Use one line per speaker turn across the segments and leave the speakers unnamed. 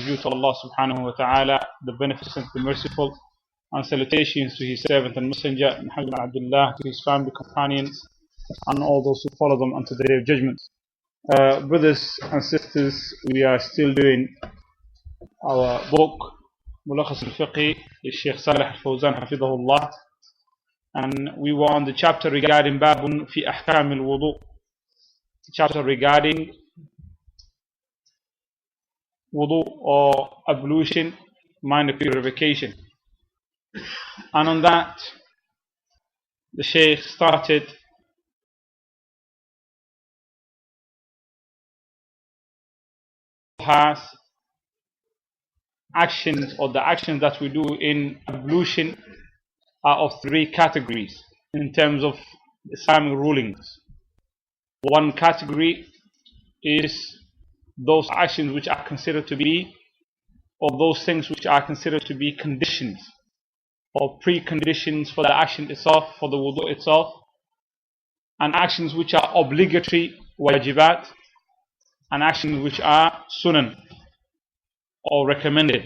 due to Allah subhanahu wa ta'ala, the Beneficent, the Merciful, and salutations to His servant and messenger, Muhammad bin Abdullah, to His family, companions, and all those who follow them unto the day of judgment. Brothers and sisters, we are still doing our book, Mulakhas Al Fiqh, the Sheikh Salih Al Fawzan, Hafidahullah, and we were on the chapter regarding Babun fi Ahkam Al Wudu, chapter regarding wudu or ablution, minor purification. And on that, the Shaykh started has actions, or the actions that we do in ablution are of three categories in terms of Islamic rulings. One category is those actions which are considered to be, or those things which are considered to be conditions or preconditions for the action itself, for the wudu itself, and actions which are obligatory, wajibat, and actions which are sunan or recommended.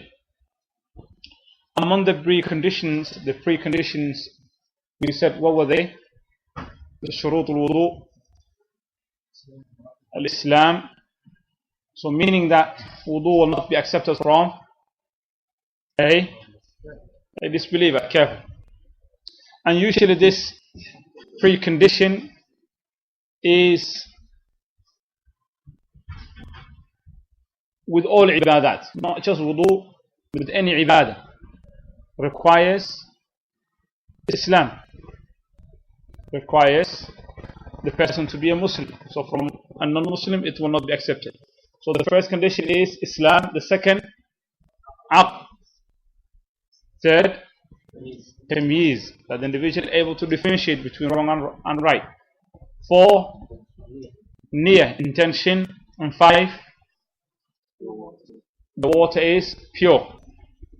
Among the preconditions we said, what were they? The shurut al-wudu, al-Islam. So meaning that wudu will not be accepted from a disbeliever. Careful. And usually this precondition is with all ibadat, not just wudu, with any ibadah, requires Islam, requires the person to be a Muslim. So from a non-Muslim it will not be accepted. So the first condition is Islam, the second aql, third tamyiz, that the individual is able to differentiate between wrong and right, 4 niyyah, intention, and 5 the water is pure,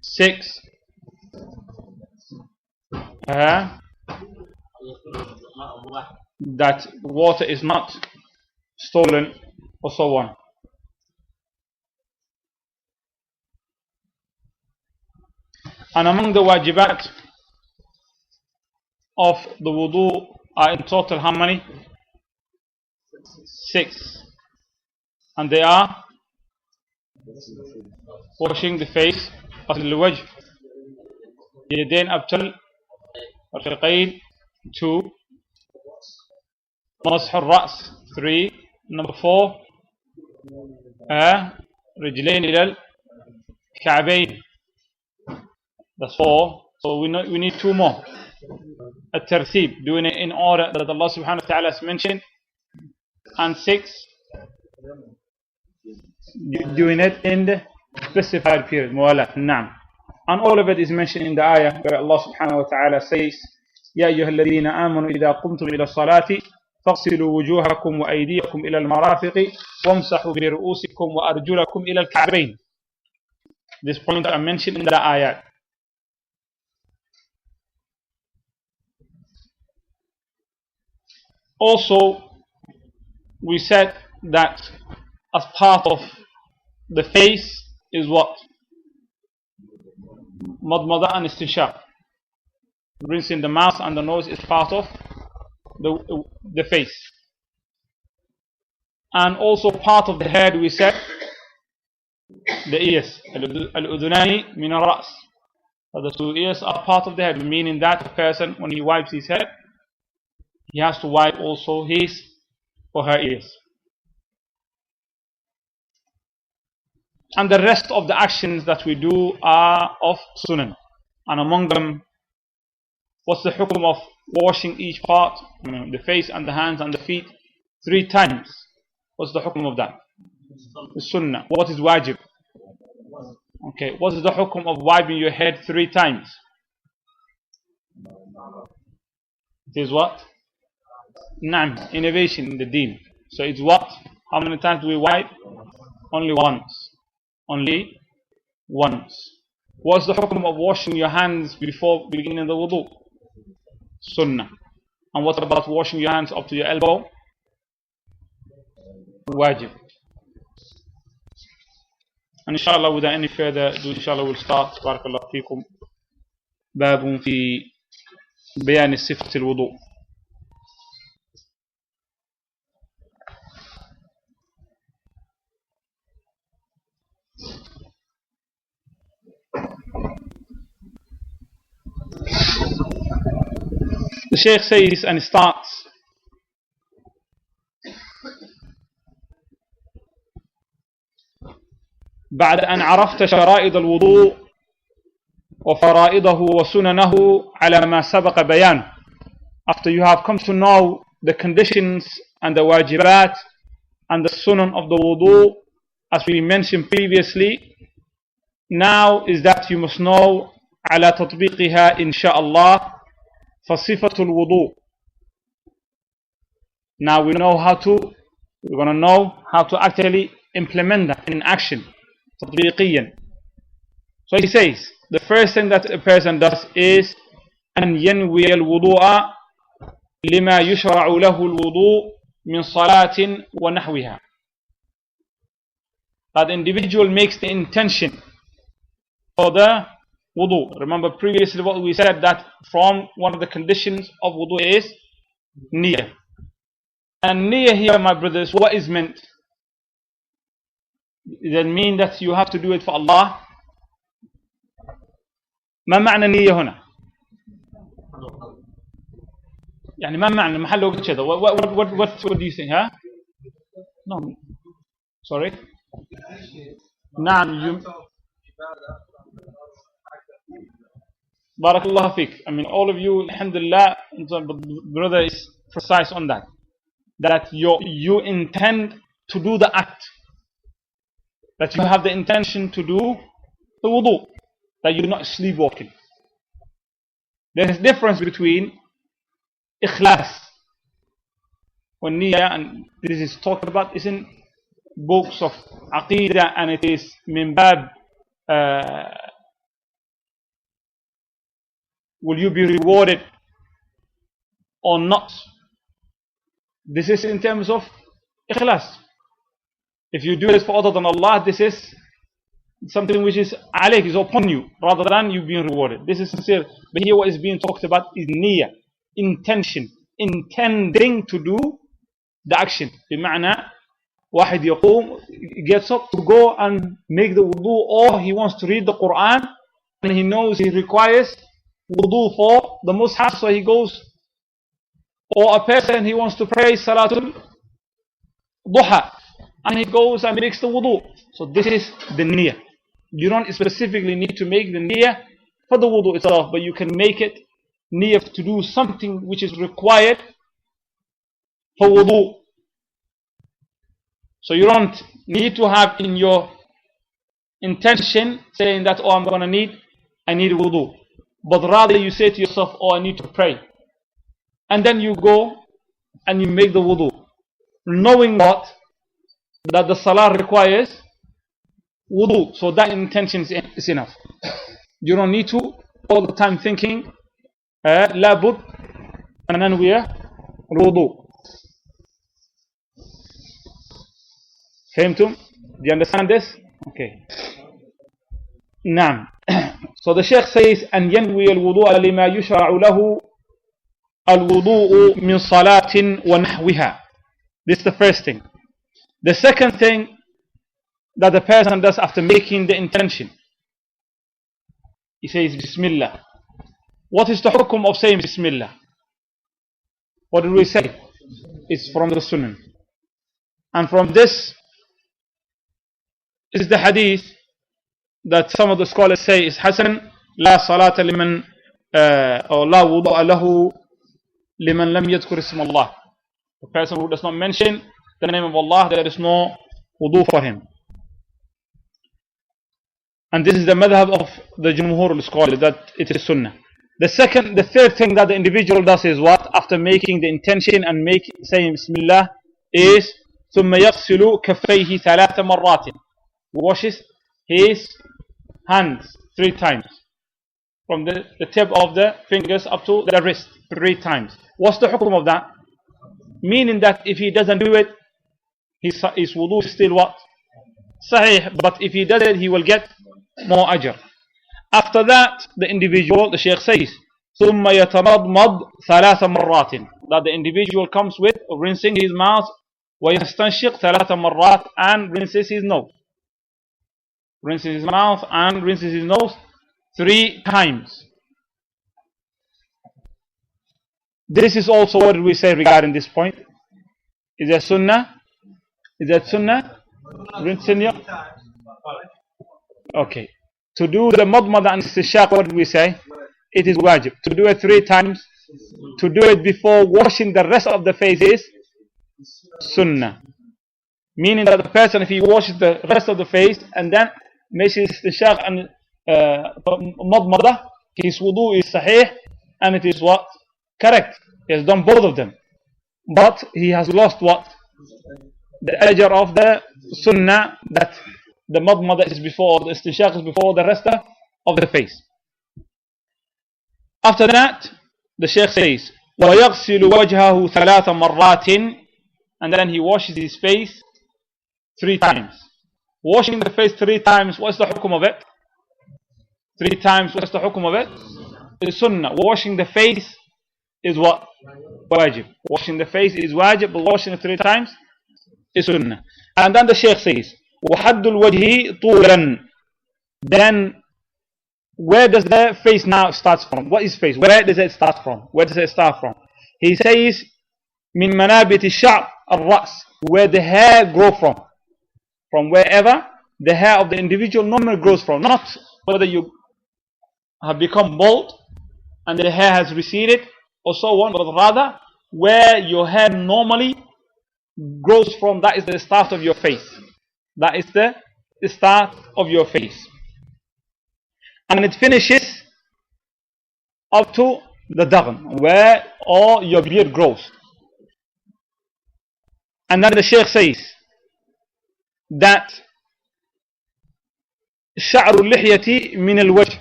6 that water is not stolen, or so on. And among the wajibat of the wudu are in total how many? 6. And they are washing the face, غسل الوجه، يدين أبطل، الرفقين 2، مسح الرأس 3، number 4 رجلين إلى الكعبين. That's 4. So we need 2 more. الترتيب, doing it in order that Allah subhanahu wa ta'ala has mentioned, and 6, doing it in the specified period. Muwalat, na'am. And all of it is mentioned in the ayah where Allah subhanahu wa ta'ala says, يا أيها الذين آمنوا إذا قمتم إلى الصلاة فاغسلوا وجوهكم وأيديكم إلى المرافق وامسحوا برؤوسكم وأرجلكم إلى الكعبين. This point are mentioned in the ayah. Also, we said that as part of the face is what? Madmada and istinshaq. Rinsing the mouth and the nose is part of the face. And also part of the head, we said, the ears. Al-udunani min al-ras. The 2 ears are part of the head, meaning that the person, when he wipes his head, he has to wipe also his or her ears. And the rest of the actions that we do are of sunan. And among them, what's the hukum of washing each part, the face and the hands and the feet 3 times? What's the hukum of that? The sunnah. What is wajib? Okay, what is the hukum of wiping your head 3 times? It is what? Naam, innovation in the deen. So it's what? How many times do we wipe? Only once. Only once. What's the hukum of washing your hands before beginning the wudu? Sunnah. And what about washing your hands up to your elbow? Wajib. And inshallah, without any further ado, inshallah, we'll start. Barakallahu feekum. باب في بيان صفة الوضوء. The Shaykh says and starts, بعد أن عرفت شرائط الوضوء وفرائضه وسننه على ما سبق بيانه. After you have come to know the conditions and the wajibat and the sunan of the wudu, as we mentioned previously, now is that you must know على تطبيقها إن شاء الله فصفة الوضوء. Now we're going to know how to actually implement that in action. تطبيقيا. So he says, the first thing that a person does is أن ينوي الوضوء لما يشرع له الوضوء من صلاة ونحوها. That the individual makes the intention for the wudu. Remember previously what we said, that from one of the conditions of wudu is niyyah. And niyyah here, my brothers, what is meant? Does it mean that you have to do it for Allah? ما معنى النية هنا؟ يعني ما معنى محل وقت كذا؟ What do you think? Huh? No. Sorry. نعم. بارك الله فيك. I mean, all of you, alhamdulillah, brother is precise on that. That you intend to do the act. That you have the intention to do the wudu. That you're not sleepwalking. There is a difference between ikhlas and niyyah, and this is talked about, is in books of aqidah, and it is min bab will you be rewarded or not. This is in terms of ikhlas. If you do it for other than Allah, this is something which is alayk, is upon you, rather than you being rewarded. This is sincere. But here what is being talked about is niyyah, intention, intending to do the action. بمعنى واحد يقوم, gets up to go and make the wudu, or he wants to read the Quran and he knows he requires wudu for the mushaf, so he goes. Or a person, he wants to pray Salatul Duha and he goes and makes the wudu. So this is the niyyah. You don't specifically need to make the niyyah for the wudu itself, but you can make it niyyah to do something which is required for wudu. So you don't need to have in your intention saying that, oh, I need wudu. But rather you say to yourself, oh, I need to pray. And then you go and you make the wudu, knowing what? That the salah requires wudu. So that intention is enough. You don't need to all the time thinking لا بد أن ننوي الوضوء. فهمتم? Do you understand this? Okay. نعم. So the Shaykh says أن ينوي الوضوء لما يشرع له الوضوء من صلاة ونحوها. This is the first thing. The second thing that the person does after making the intention, he says Bismillah. What is the hukum of saying Bismillah? What did we say? It's from the Sunnah. And from this is the hadith that some of the scholars say is Hasan, لا صلاة لمن أو لا وضوء له لمن لم يذكر اسم الله. The person who does not mention the name of Allah, there is no wudu for him. And this is the madhab of the Jumhur scholars, that it is Sunnah. The third thing that the individual does is what? After making the intention and saying Bismillah, is ثم يغسل كفيه 3 مرات. Washes his hands 3 times. From the tip of the fingers up to the wrist 3 times. What's the hukum of that? Meaning that if he doesn't do it, his wudu is still what? Sahih, but if he does it, he will get more ajr. After that, the individual, the Shaykh says, ثم يتمضمض ثلاث مرات, that the individual comes with rinsing his mouth, ويستنشق ثلاث مرات, and rinses his nose. Rinses his mouth and rinses his nose 3 times. This is also what we say regarding this point. Is that sunnah? Is that sunnah? Rinsing your... Okay. To do the madmada and istishaq, what do we say? It is wajib. To do it 3 times. To do it before washing the rest of the face is sunnah. Meaning that the person, if he washes the rest of the face and then makes his istishaq and madmada, his wudu is sahih, and it is what? Correct. He has done both of them. But he has lost what? The ajr of the sunnah, that the madmada is before, the istishaq is before the rest of the face. After that, the Shaykh says, وَيَغْسِلُ وَجْهَهُ ثَلَاثَ مَرَّاتٍ, and then he washes his face 3 times. Washing the face 3 times, what's the hukum of it? 3 times, what's the hukum of it? It's sunnah. Washing the face is what? Wajib. Washing the face is wajib, but washing it 3 times is sunnah. And then the Shaykh says, وَحَدُّ الْوَجْهِ طُولًا. Then, where does the face now start from? What is face? Where does it start from? Where does it start from? He says, مِن مَنَابِتِ الشَّعْرِ الرَّأْسِ, where the hair grows from. From wherever the hair of the individual normally grows from. Not whether you have become bald and the hair has receded or so on, but rather where your hair normally grows from, that is the start of your face. That is the start of your face. And it finishes up to the daghn, where all your beard grows. And then the Shaykh says that شعر اللحية من الوجه,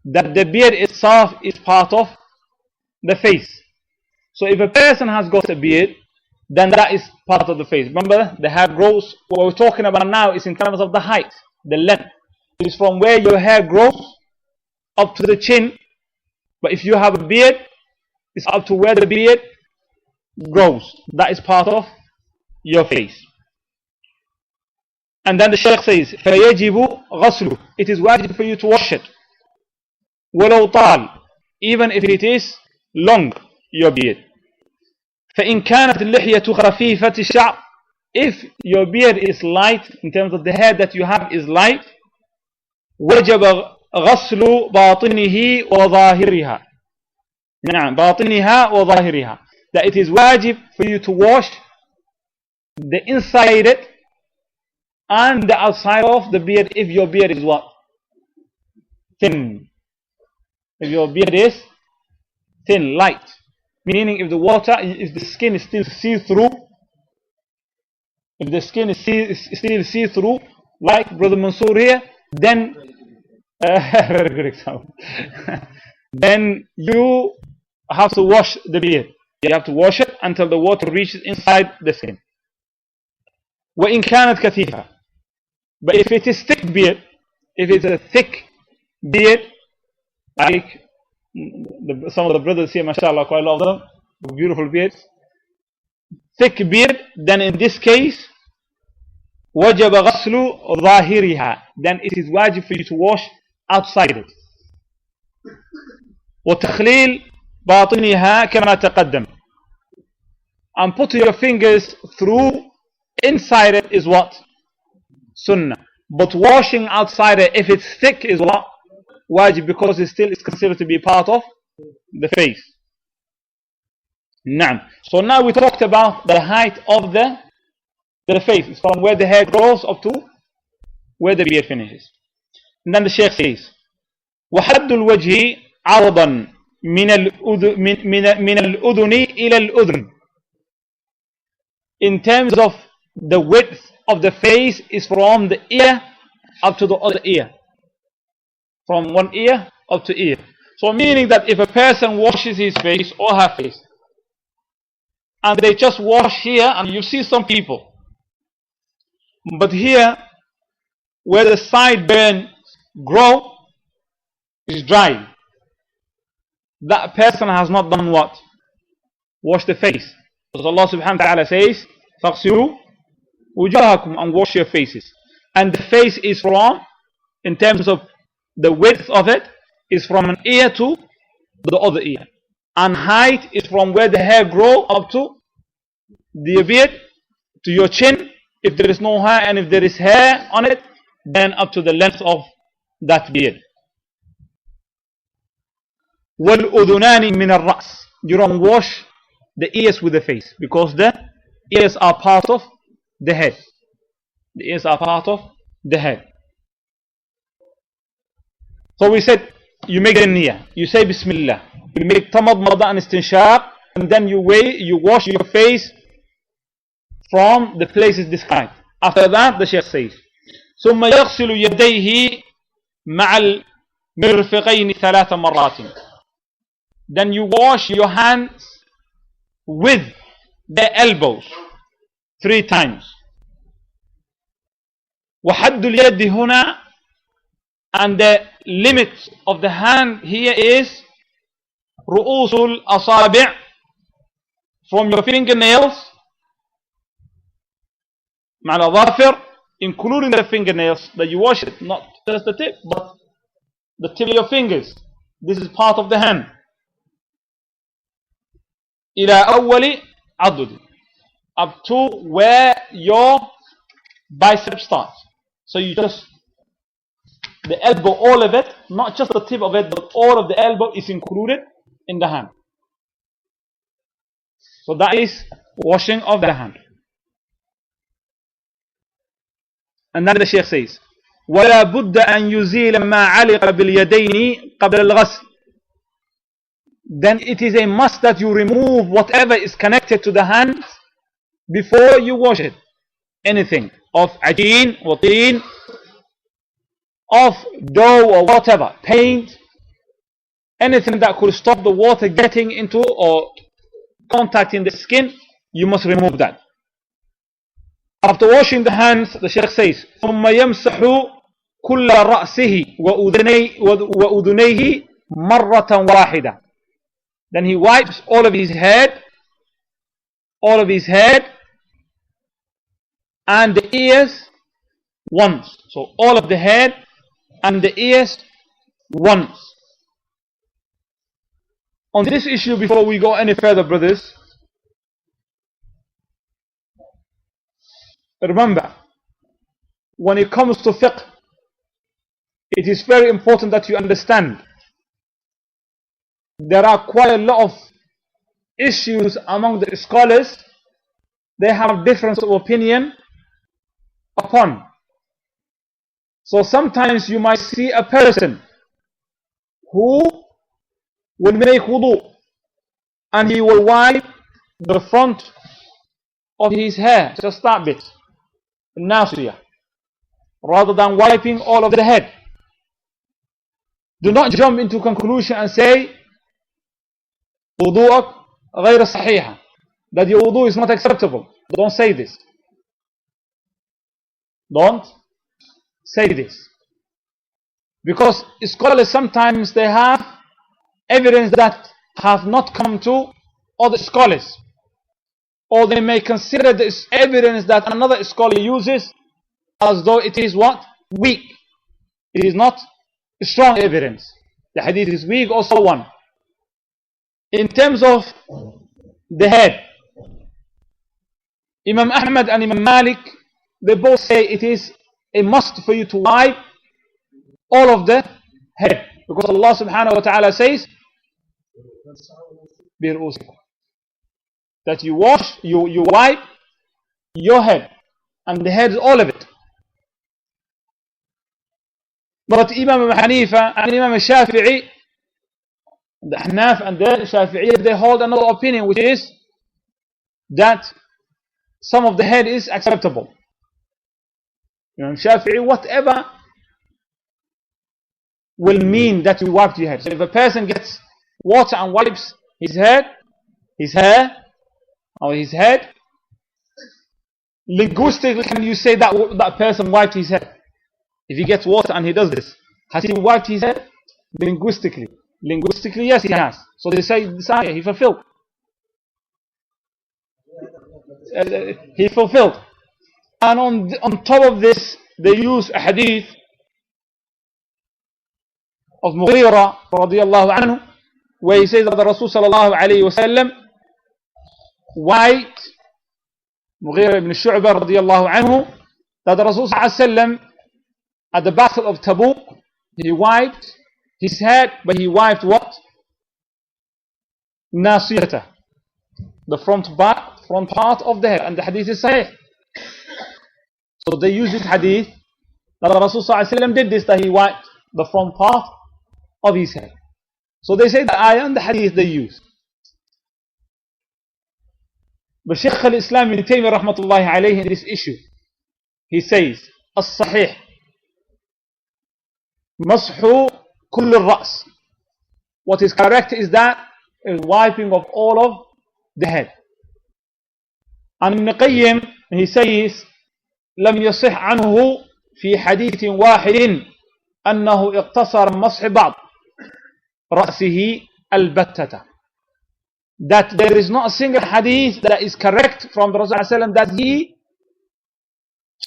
that the beard itself is part of the face. So if a person has got a beard, then that is part of the face. Remember, the hair grows. What we're talking about now is in terms of the height, the length. It is from where your hair grows up to the chin. But if you have a beard, it's up to where the beard grows. That is part of your face. And then the Shaykh says, فَيَجِبُ غَسْلُ, it is wajib for you to wash it. وَلَوْ طَالْ, even if it is long, your beard. فَإِنْ كَانَتِ اللِّحْيَةُ خَفِيفَةِ الشَّعْرِ, if your beard is light, in terms of the hair that you have is light, وَجَبَ غَسْلُ بَاطِنِهِ وَظَاهِرِهَا. نعم, بَاطِنِهَا وَظَاهِرِهَا, that it is wajib for you to wash the inside it and the outside of the beard, if your beard is what? Thin. If your beard is thin, light. Meaning if the water, if the skin is still see-through, if the skin is still see-through, like Brother Mansoor here, then, very good example, then you have to wash the beard. You have to wash it until the water reaches inside the skin. وَإِنْ كَانَتْ كَثِيفًا, but if it is thick beard, if it's a thick beard, like some of the brothers here, mashallah, quite a lot of them, beautiful beards, thick beard, then in this case, وَجَبَ غَسْلُ ظَاهِرِهَا, then it is wajib for you to wash outside it. وَتَخْلِيل بَاطِنِهَا كَمَا تَقَدَّمْ, and put your fingers through inside it is what? Sunnah. But washing outside it, if it's thick, is what? Wajib, because it still is considered to be part of the face. Naam. So now we talked about the height of the face. It's from where the hair grows up to where the beard finishes. And then the Shaykh says, وَحَدُّ الْوَجْهِ عَرْضًا مِنَ الْأُذُنِ إِلَى الْأُذُنِ, in terms of the width of the face is from the ear up to the other ear. From one ear up to ear. So meaning that if a person washes his face or her face, and they just wash here, and you see some people, but here where the sideburns grow is dry, that person has not done what? Wash the face. Because Allah subhanahu wa ta'ala says, فَاغْسِلُوا وُجُوهَكُمْ, and wash your faces. And the face is from, in terms of the width of it, is from an ear to the other ear. And height is from where the hair grow up to the beard, to your chin, if there is no hair, and if there is hair on it, then up to the length of that beard. وَالْأُذُنَانِ مِنَ الرَّأْسِ. You don't wash the ears with the face, because the ears are part of the head. The ears are part of the head. So we said, you make the niyyah, you say Bismillah, you make tamadmada and istinshaq, and then you wash your face from the places described. After that, the Shaykh says, ثم يغسل يديه مع المرفقين 3 مرات. Then you wash your hands with the elbows 3 times. وحد اليد هنا, and the limit of the hand here is رؤوس الأصابع, from your fingernails مع الأظافر, including the fingernails that you wash it, not just the tip, but the tip of your fingers. This is part of the hand. إلى أول عضد, up to where your bicep starts. So you just, the elbow, all of it, not just the tip of it, but all of the elbow is included in the hand. So that is washing of the hand. And then the Shaykh says, ولا بد أن يزيل ما علق باليدين قبل الغسل. Then it is a must that you remove whatever is connected to the hands before you wash it. Anything of ajeen or teen, of dough or whatever, paint, anything that could stop the water getting into or contacting the skin, you must remove that. After washing the hands, the Shaykh says, ثم يمسح كل رأسه وأذنيه مرة واحدة. Then he wipes all of his head and the ears once. So all of the head and the ears once. On this issue, before we go any further, brothers, remember, when it comes to fiqh, it is very important that you understand there are quite a lot of issues among the scholars they have difference of opinion upon. So sometimes you might see a person who will make wudu and he will wipe the front of his hair, just that bit, nasiyah, rather than wiping all of the head. Do not jump into conclusion and say wudu'ak غير صحيحة, that your wudu is not acceptable. Don't say this. Don't say this. Because scholars sometimes they have evidence that have not come to other scholars, or they may consider this evidence that another scholar uses as though it is what? Weak. It is not strong evidence. The hadith is weak or so on. In terms of the head, Imam Ahmad and Imam Malik, they both say it is a must for you to wipe all of the head, because Allah subhanahu wa ta'ala says that you wash, you wipe your head, and the head is all of it. But Imam Hanifa and Imam Shafi'i, the Hanaf and the Shafi'i, they hold another opinion, which is that some of the head is acceptable. Imam Shafi'i, whatever will mean that you wiped your head. So if a person gets water and wipes his head, his hair, or his head, linguistically can you say that that person wiped his head? If he gets water and he does this, has he wiped his head? Linguistically, yes, he has. So they say he fulfilled. He fulfilled. And on top of this, they use a hadith of Mughira radiallahu anhu, where he says that the Rasul sallallahu alayhi wa sallam wiped Mughira ibn Shu'bah radiallahu anhu, that the Rasul sallallahu alayhi wa sallam at the battle of Tabuk, he wiped his head, but he wiped what? Nasiyata, the front part of the head, and the hadith is sahih. So they use this hadith that the Rasul sallallahu alayhi wa sallam did this, that he wiped the front part of his head. So they say the ayah and the hadith they use. But Shaykh al-Islam ibn Taymiyyah rahmatullahi alayhi in this issue, he says, as-sahih mashu kull al-ra's. What is correct is that is wiping of all of the head. And Ibn Qayyim, he says, لم يصح عنه في حديث واحد أنه اقتصر مسح بعض رأسه البتة. That there is not a single hadith that is correct from the Rasul that he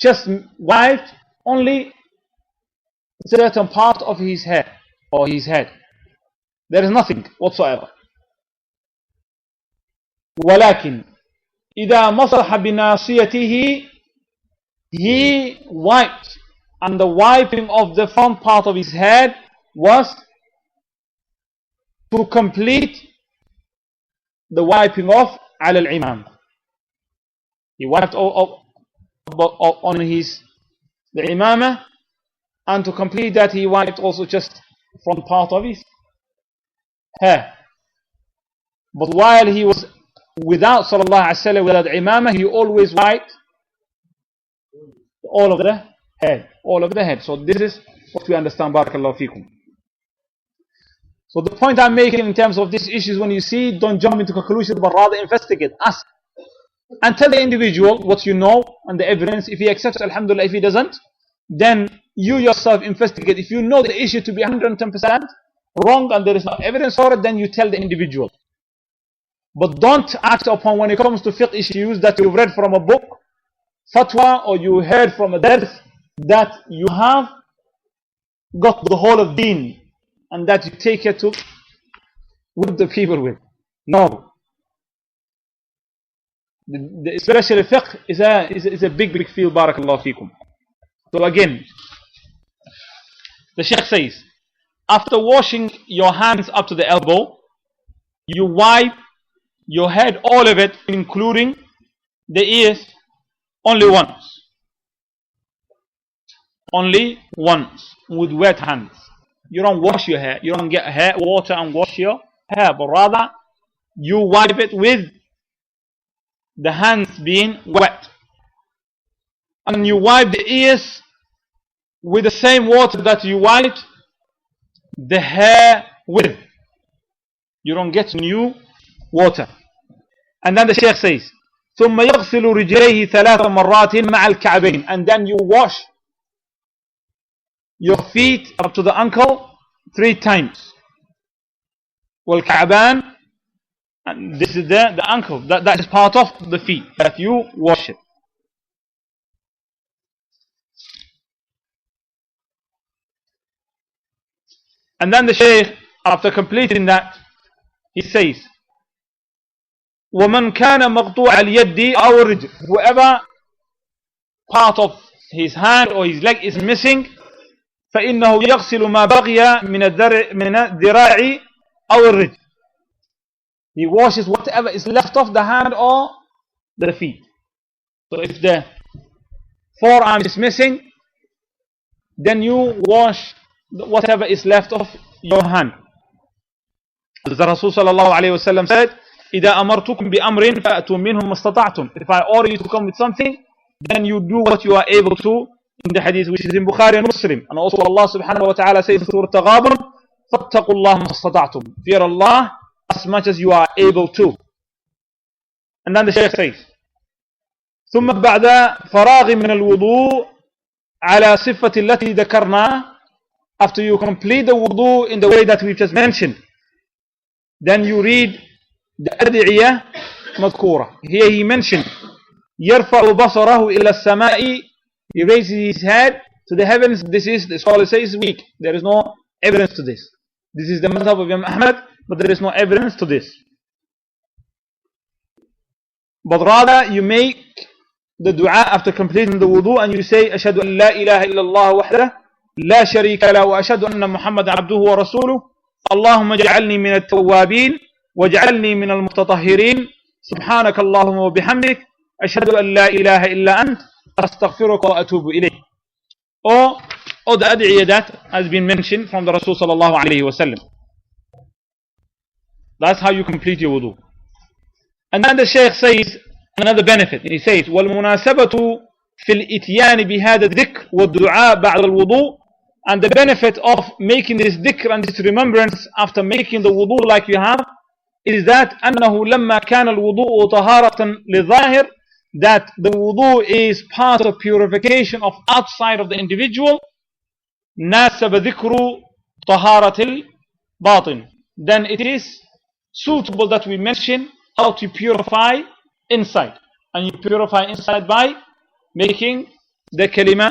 just wiped only a certain part of his hair or his head. There is nothing whatsoever. ولكن إذا مسح بناصيته, he wiped, and the wiping of the front part of his head was to complete the wiping off على الإمام. He wiped on the imamah, and to complete that he wiped also just front part of his hair. But while he was without sallallahu alaihi wasallam, without imamah, he always wiped all of the head. So this is what we understand. Barakallahu feekum. So the point I'm making in terms of this issue is, when you see, don't jump into conclusions, but rather investigate, ask, and tell the individual what you know and the evidence. If he accepts, alhamdulillah. If he doesn't, then you yourself investigate. If you know the issue to be 110% wrong and there is no evidence for it, then you tell the individual. But don't act upon, when it comes to fiqh issues, that you've read from a book, fatwa, or you heard from a dars, that you have got the whole of deen and that you take it to with the people with. No. Especially fiqh is a big field. Barakallahu feekum. So again, the Shaykh says, after washing your hands up to the elbow, you wipe your head, all of it, including the ears, only once. Only once, with wet hands. You don't wash your hair. You don't get hair water and wash your hair, but rather you wipe it with the hands being wet. And you wipe the ears with the same water that you wiped the hair with. You don't get new water. And then the Shaykh says, ثم يغسل رجليه 3 مرات مع الكعبين. And then you wash your feet up to the ankle 3 times. والكعبان, and this is the ankle, that is part of the feet, that you wash it. And then the Shaykh, after completing that, he says, وَمَنْ كَانَ مَقْطُوعَ الْيَدِّ أَوْ الرِّجْلِ. Whoever part of his hand or his leg is missing, فَإِنَّهُ يَغْسِلُ مَا بَقِيَ مِنَ الذِّرَاعِ أَوْ الرِّجْلِ. He washes whatever is left of the hand or the feet. So if the forearm is missing, then you wash whatever is left of your hand. As the Rasul sallallahu alayhi wa sallam said, إِذَا أَمَرْتُكُمْ بِأَمْرٍ فَأْتُوا مِنْهُ مَسْتَطَعْتُمْ. If I order you to come with something, then you do what you are able to, in the hadith which is in Bukhari and Muslim. And also Allah subhanahu wa ta'ala says in Surah Taghabun, فَاتَّقُوا اللَّهَ مَسْتَطَعْتُمْ. Fear Allah as much as you are able to. And then the Shaykh says, ثُمَّ بَعْدَ فَرَاغِ مِنَ الْوُضُوءِ على صفة التي ذكرنا, after you complete the wudu in the way that we just mentioned, then you read the ad'iyah madhkura. Here he mentioned يرفع بصره إلى السماء, he raises his head to the heavens. This is, the scholar says, weak. There is no evidence to this. This is the madhab of Imam Ahmad, but there is no evidence to this. But rather you make the dua after completing the wudu and you say أشهد أن لا إله إلا الله وحده لا شريك له وأشهد أن محمد عبده ورسوله اللهم اجعلني من التوابين واجعلني من المتطهرين سبحانك اللهم وبحمدك أشهد أن لا إله إلا أنت أستغفرك وأتوب إليك. Or the ad'iyah that has been mentioned from the Rasul sallallahu alayhi wa sallam. That's how you complete your wudu. And then the Shaykh says another benefit. He says وَالْمُنَاسَبَةُ فِي الْإِتْيَانِ بِهَذَا الذِّكْرِ وَالدُّعَاء بَعْدَ الْوُضُوء. And the benefit of making this dhikr and this remembrance after making the wudu like you have is that أنه لما كان الوضوء طهارة للظاهر, that the wudu is part of purification of outside of the individual, ناسب ذكر طهارة الباطن, then it is suitable that we mention how to purify inside. And you purify inside by making the kalima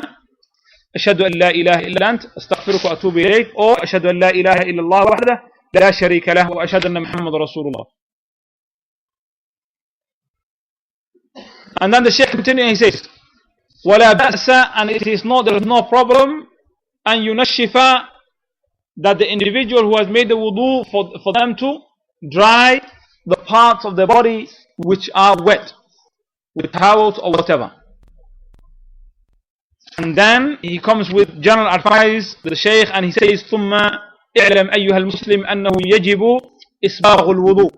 أشهد أن لا إله إلا أنت أستغفرك وأتوب إليك, or أشهد أن لا إله إلا الله وحده لا شريك له وأشهد أن محمد رسول الله. And then the Shaykh continues and he says ولا بأس, and it is not, there is no problem أن ينشف, that the individual who has made the wudu for them to dry the parts of the body which are wet with towels or whatever. And then he comes with general advice, the Shaykh, and he says ثم اعلم أيها المسلم أنه يجب إسباغ الوضوء,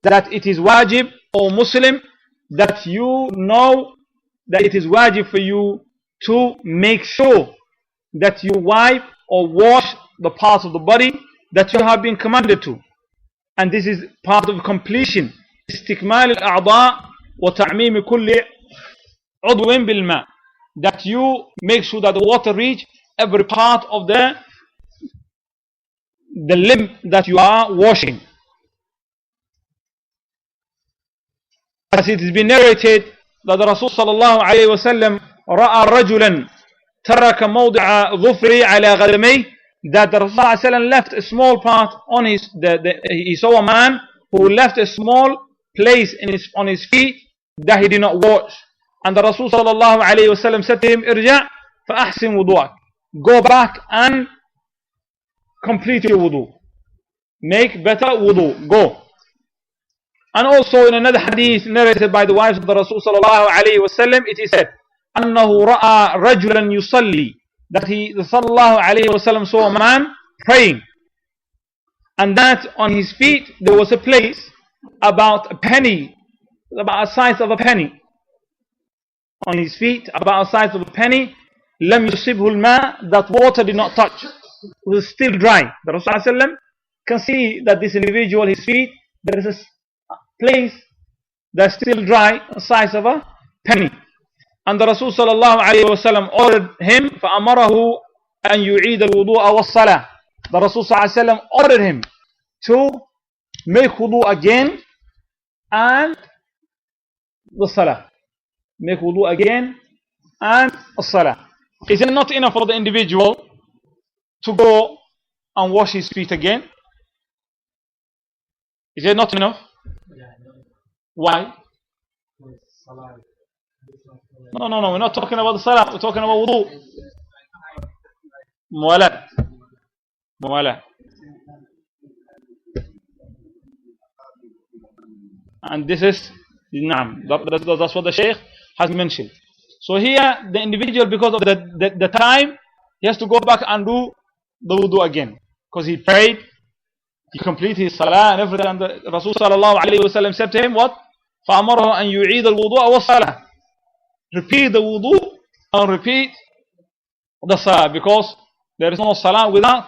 that it is wajib, or Muslim, that you know that it is wajib for you to make sure that you wipe or wash the parts of the body that you have been commanded to. And this is part of completion, استكمال الأعضاء وتعميم كل عضو بالماء, that you make sure that the water reach every part of the limb that you are washing. As it has been narrated that the Rasul sallallahu alayhi wa sallam رأى رجلا ترك موضع ظفري على غدميه, that the Rasul sallallahu alayhi wa sallam left a small part on his, he saw a man who left a small place on his feet that he did not wash. And the Rasul sallallahu alayhi wa sallam said to him, ارجع فأحسن وضوءك, go back and complete your wudu, make better wudu, go. And also in another hadith narrated by the wives of the Rasul sallallahu alayhi wa sallam, it is said أنه رأى رجلا يصلي, that he, the sallallahu alayhi wa sallam, saw a man praying, and that on his feet there was a place about a penny, about a size of a penny. On his feet, about the size of a penny, لم يصبه الماء, that water did not touch, it was still dry. The Rasul can see that this individual, his feet, there is a place that's still dry, the size of a penny. And the Rasul sallallahu alayhi wa sallam ordered him, فأمره أن يعيد الوضوء والصلاة. The Rasul sallallahu alayhi wa sallam ordered him to make wudu again and the salah. Make wudu again and as-salah. Is it not enough for the individual to go and wash his feet again? Is it not enough? Why? No, we're not talking about the salah, we're talking about wudu. Muwalat. And this is, that's what the Shaykh has mentioned. So here the individual, because of the time, he has to go back and do the wudu again, because he prayed, he completed his salah and everything. And the Rasul sallallahu alayhi wa sallam said to him, what? فَأَمَرَهُ أَن يُعِيدَ الْوُضُوءَ وَالصَّلَاةَ, repeat the wudu and repeat the salah, because there is no salah without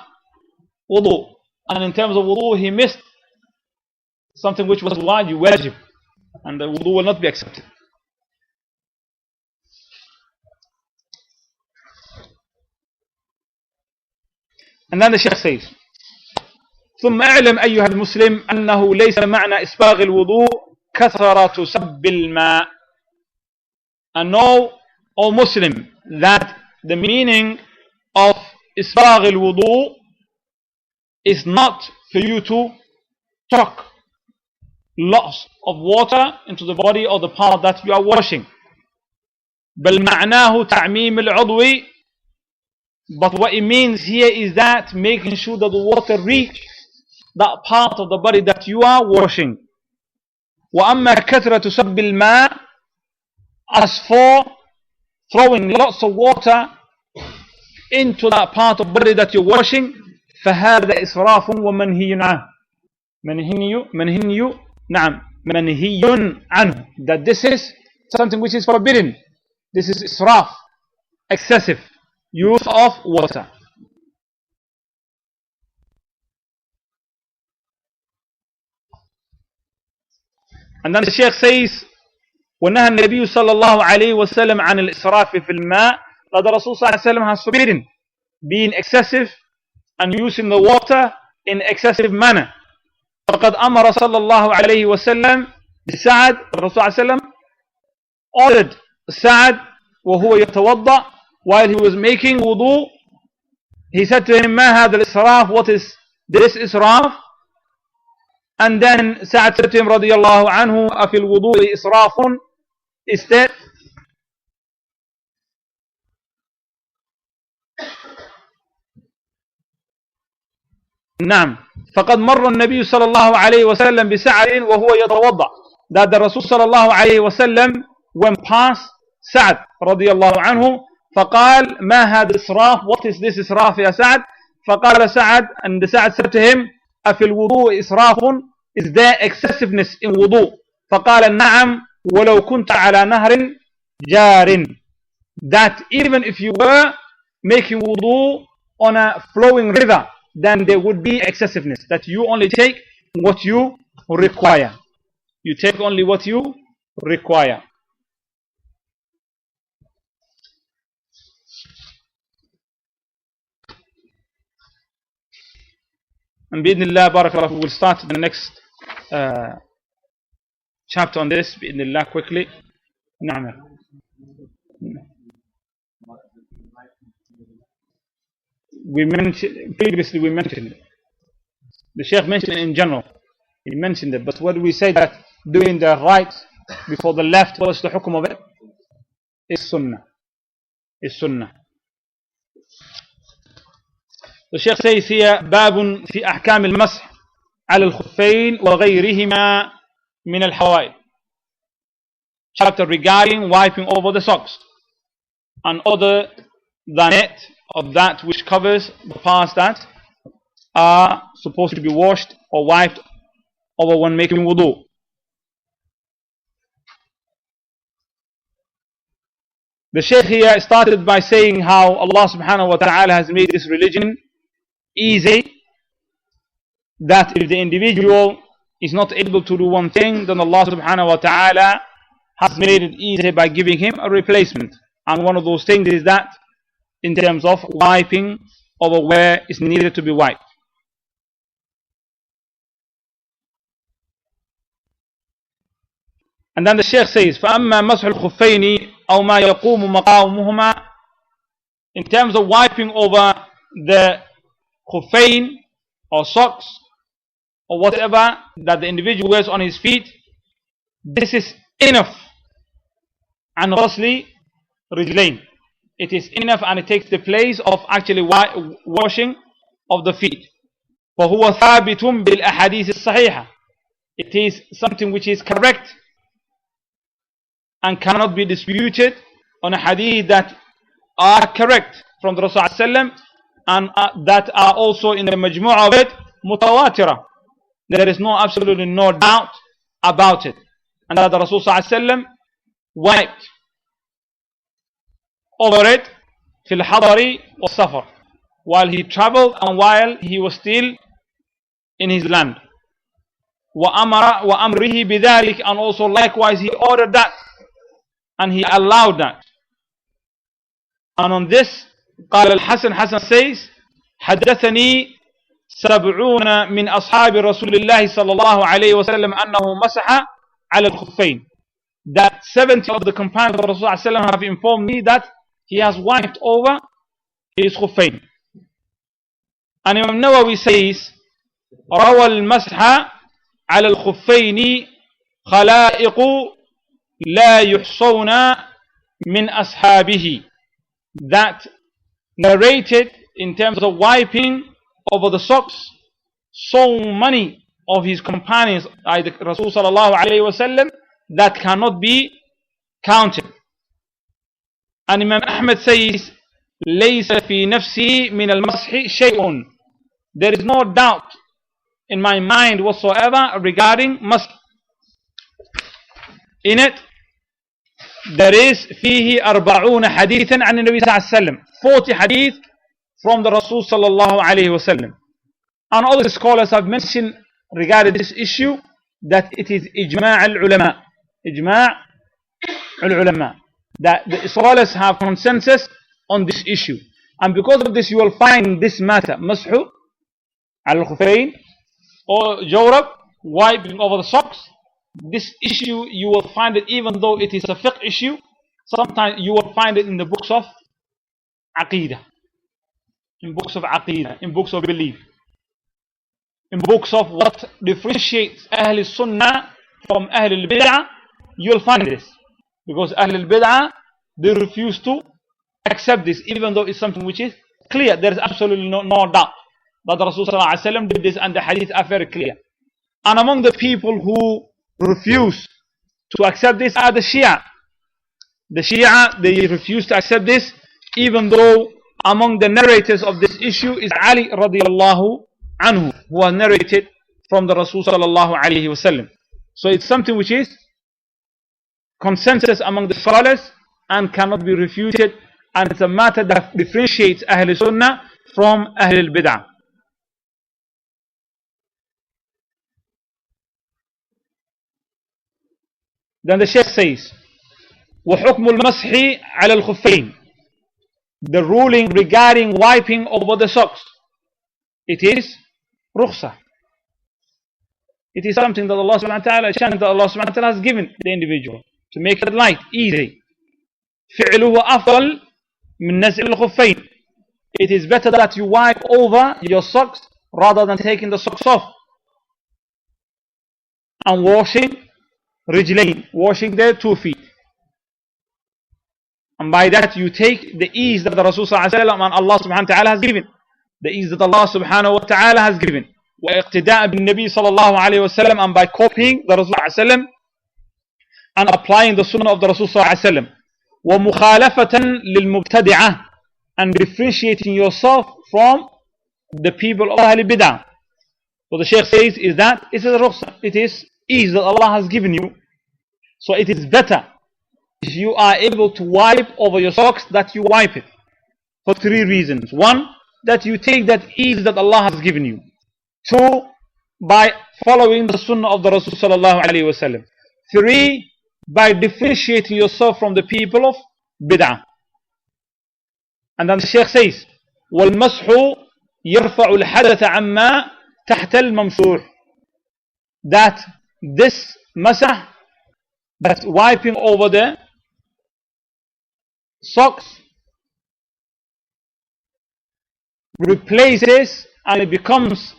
wudu. And in terms of wudu, he missed something which was wajib, and the wudu will not be accepted. And then the Shaykh says, ثم اعلم أيها المسلم أنه ليس معنى إسباغ الوضوء كثرة سب الماء. And know, O Muslim, that the meaning of إسباغ الوضوء is not for you to chuck lots of water into the body or the part that you are washing. بل معناه تعميم العضو. But what it means here is that making sure that the water reach that part of the body that you are washing. وأما كثرة سب الماء, as for throwing lots of water into that part of the body that you're washing, فهذا إسراف ومنهي عنه. منهي عنه. That this is something which is forbidden. This is israf, excessive use of water. And then the Shaykh says, وَنَهَى النَّبِيُّ صلى الله عليه وسلم عن الإسراف في الماء. That the Rasul صلى الله عليه وسلم has forbidden being excessive and using the water in excessive manner. فقد أمر صلى الله عليه وسلم بسعد. The Rasul صلى الله عليه وسلم ordered Sa'ad وهو يتوضأ, while he was making wudu. He said to him, ما هذا الإسراف? What is this israf? And then Sa'ad said to him, رضي الله عنه, أفي الوضوء إسراف? Is that نعم. فقد مر النبي صلى الله عليه وسلم بسعد وهو يتوضأ. That the Rasul صلى الله عليه وسلم went past Sa'ad رضي الله عنه, فقال ما هذا الإسراف? What is this إسراف يا سعد? فقال سعد, and Sa'ad said to him, أفي الوضوء إسراف? Is there excessiveness in wudu? فقال نعم ولو كنت على نهر جار. That even if you were making wudu on a flowing river, then there would be excessiveness. That you only take what you require. You take only what you require. And bi'idhnillah, barakallah, we will start the next chapter on this, bi'idhnillah, quickly. Na'am. Previously we mentioned it. The Shaykh mentioned it in general. He mentioned it, but what do we say that doing the right before the left, what's the hukum of it? It's sunnah. It's sunnah. The Shaykh says here, باب في أحكام المسح على الخفين وغيرهما من الحوائل. Chapter regarding wiping over the socks and other than it of that which covers the parts that are supposed to be washed or wiped over when making wudu. The Shaykh here started by saying how Allah subhanahu wa ta'ala has made this religion easy, that if the individual is not able to do one thing, then Allah subhanahu wa ta'ala has made it easy by giving him a replacement. And one of those things is that in terms of wiping over where is needed to be wiped. And then the Shaykh says, فَأَمَّا مَسْحُ الْخُفَّيْنِ أَوْ مَا يَقُومُ مَقَامُهُمَا. In terms of wiping over the khuffayn or socks or whatever that the individual wears on his feet, this is enough. And ghusli rijlayn. It is enough and it takes the place of actually washing of the feet. فَهُوَ ثَابِتٌ بِالْأَحَادِيثِ الصَّحِيحَةِ. It is something which is correct and cannot be disputed on a hadith that are correct from the Rasul ﷺ, and that are also in the majmu' of it mutawatira. There is absolutely no doubt about it. And that the Rasul ﷺ wiped over it fil hadari wa safar, while he traveled and while he was still in his land. وَأَمْرِهِ بِذَلِكَ, and also likewise he ordered that and he allowed that. And on this, قال الحسن, Hassan says, حدثني 70 من أصحاب رسول الله صلى الله عليه وسلم أنه مسح على الخفين. That 70 of the companions of Rasulullah have informed me that he has wiped over his خفين. And Imam Nawawi says, روى المسح على الخفين خلائق لا يحصون من أصحابه. That narrated in terms of wiping over the socks so many of his companions, the Rasul sallallahu alayhi wasallam, that cannot be counted. And Imam Ahmad says, ليس في نفسي من المسح شيء. There is no doubt in my mind whatsoever regarding masah. In it, there is فيه 40 حديثا عن النبي صلى الله عليه وسلم, 40 hadith from the Rasul sallallahu alayhi wasallam. And other scholars have mentioned regarding this issue that it is ijma' al-ulama. Ijma' al-ulama. That the scholars have consensus on this issue. And because of this, you will find this matter, mashu al-khufayn or jawrab, wiping over the socks. This issue, you will find it, even though it is a fiqh issue, sometimes you will find it in the books of aqidah, in books of aqidah, in books of belief, in books of what differentiates Ahl Sunnah from Ahl Bid'ah. You will find this, because Ahl Bid'ah, they refuse to accept this, even though it's something which is clear. There is absolutely no doubt that the Rasul sallallahu alaihi wasallam did this, and the hadith are very clear. And among the people who refuse to accept this are the Shia. The Shia, they refuse to accept this, even though among the narrators of this issue is Ali radiyallahu anhu, who has narrated from the Rasul sallallahu alayhi wasallam. So it's something which is consensus among the scholars and cannot be refuted, and it's a matter that differentiates Ahl Sunnah from Ahl Bid'ah. Then the Shaykh says, وَحُكْمُ الْمَسْحِ عَلَى الْخُفَّيْنِ. The ruling regarding wiping over the socks. It is rukhsah. It is something that Allah subhanahu wa ta'ala, a chance that Allah subhanahu wa ta'ala has given the individual to make it light, easy. فِعْلُهُ أَفْضَلْ مِنْ نَزْعِ الْخُفَّيْنِ. It is better that you wipe over your socks rather than taking the socks off and washing rijlain, washing their 2 feet. And by that you take the ease that the Rasul sallallahu alaihi wasallam and Allah subhanahu wa ta'ala has given. The ease that Allah subhanahu wa ta'ala has given. وَإِقْتِدَاءً بِالنَّبِي صلى الله عليه وسلم, and by copying the Rasul sallallahu alaihi wasallam and applying the sunnah of the Rasul sallallahu alaihi wasallam. وَمُخَالَفَةً لِلْمُبْتَدِعَةِ, and differentiating yourself from the people of Ahl Bid'ah. What the Shaykh says is that it is a rukhsah, it is ease that Allah has given you. So it is better if you are able to wipe over your socks that you wipe it, for 3 reasons. 1, that you take that ease that Allah has given you. 2, by following the sunnah of the Rasul sallallahu alaihi wasallam. 3, by differentiating yourself from the people of bid'ah. And then the Shaykh says, وَالْمَسْحُ يَرْفَعُ الْحَدَثَ عَمَّا تَحْتَ الْمَمْسُوحِ. That this masah, that wiping over the socks, replaces and it becomes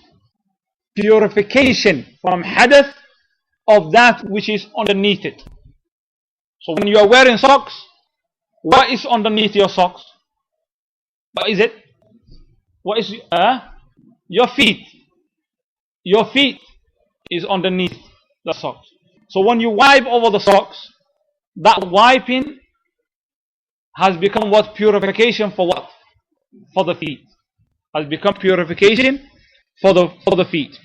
purification from hadath of that which is underneath it. So when you are wearing socks, what is underneath your socks? What is it? What is your feet? Your feet is underneath the socks. So when you wipe over the socks, that wiping has become what? Purification for what? For the feet. Has become purification for the feet.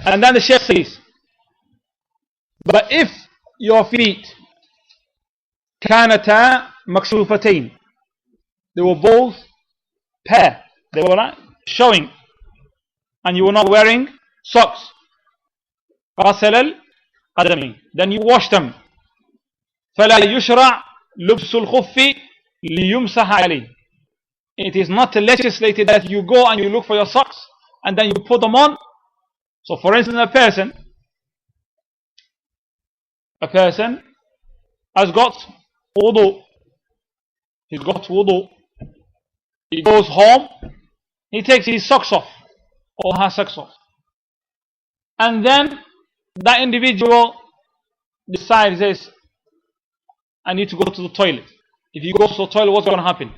And then the Shaykh says, but if your feet كانتا مكشوفتين, they were both bare, they were not showing, and you were not wearing socks, غسل القدمين, then you wash them. فلا يشرع لبس الخف لِيُمْسَحَ عَلَيْهِ. It is not legislated that you go and you look for your socks and then you put them on. So for instance, a person has got wudu. He's got wudu. He goes home, he takes his socks off, or her socks off. And then that individual decides, says, I need to go to the toilet. If he goes to the toilet, what's going to happen?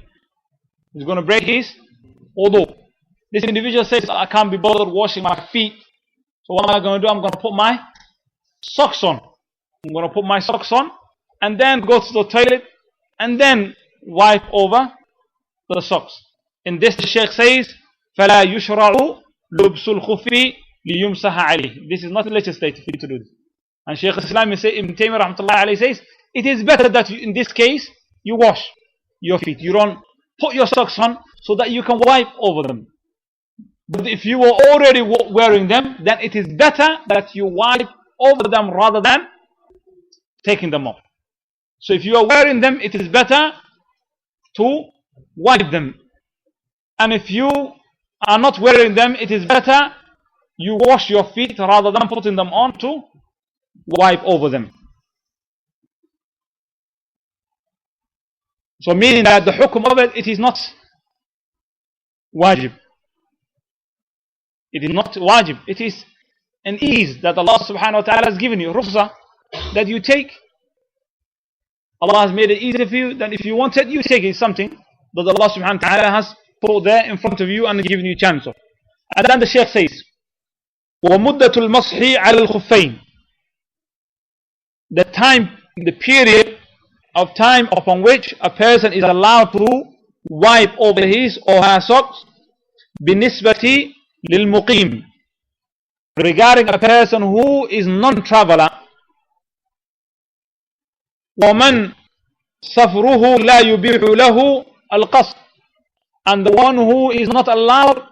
He's going to break his wudu. This individual says, I can't be bothered washing my feet. So what am I going to do? I'm going to put my socks on. I'm going to put my socks on and then go to the toilet and then wipe over the socks. In this, the Shaykh says, فَلَا يُشْرَعُ لُبْسُ الْخُفِّ لِيُمْسَحَ عَلَيْهِ. This is not legislated for you to do this. And Shaykh Islam Ibn Taymiyyah rahmatullahi alayhi says, it is better that you, in this case, you wash your feet. You don't put your socks on so that you can wipe over them. But if you were already wearing them, then it is better that you wipe over them rather than taking them off. So if you are wearing them, it is better to wipe them. And if you are not wearing them, it is better you wash your feet rather than putting them on to wipe over them. So meaning that the hukum of it, it is not wajib. It is not wajib. It is an ease that Allah subhanahu wa ta'ala has given you. Rukhsa that you take. Allah has made it easy for you. Then if you want it, you take it. It's something that Allah subhanahu wa ta'ala has put there in front of you and given you a chance of. And then the Shaykh says, وَمُدَّةُ الْمَصْحِ عَلَى الْخُفَّيْنِ. The time, the period of time upon which a person is allowed to wipe over his or her socks, بِنِسْبَةِ لِلْمُقِيمِ. Regarding a person who is non-traveler, وَمَنْ سَفْرُهُ لَا يُبِيحُ لَهُ الْقَصْرِ. And the one who is not allowed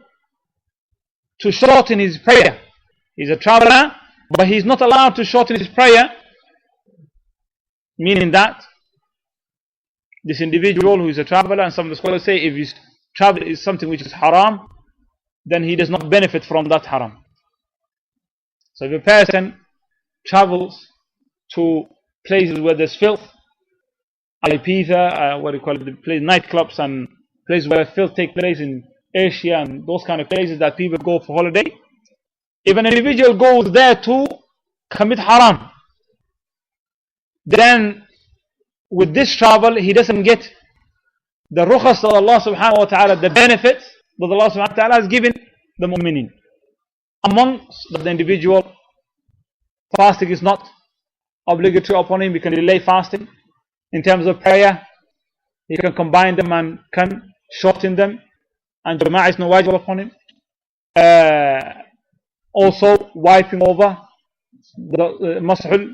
to shorten his prayer. He's a traveler, but he's not allowed to shorten his prayer, meaning that this individual who is a traveler, and some of the scholars say if his travel is something which is haram, then he does not benefit from that haram. So if a person travels to places where there's filth, Ibiza, what do you call it, the place, nightclubs and places where filth takes place in Asia and those kind of places that people go for holiday, if an individual goes there to commit haram, then with this travel he doesn't get the rukhas that Allah subhanahu wa ta'ala, the benefits that Allah subhanahu wa ta'ala has given the mu'minin. Amongst the individual, fasting is not obligatory upon him. He can delay fasting. In terms of prayer, he can combine them and can shorten them, and jama'ah is no wajib upon him. Also wiping over the mashul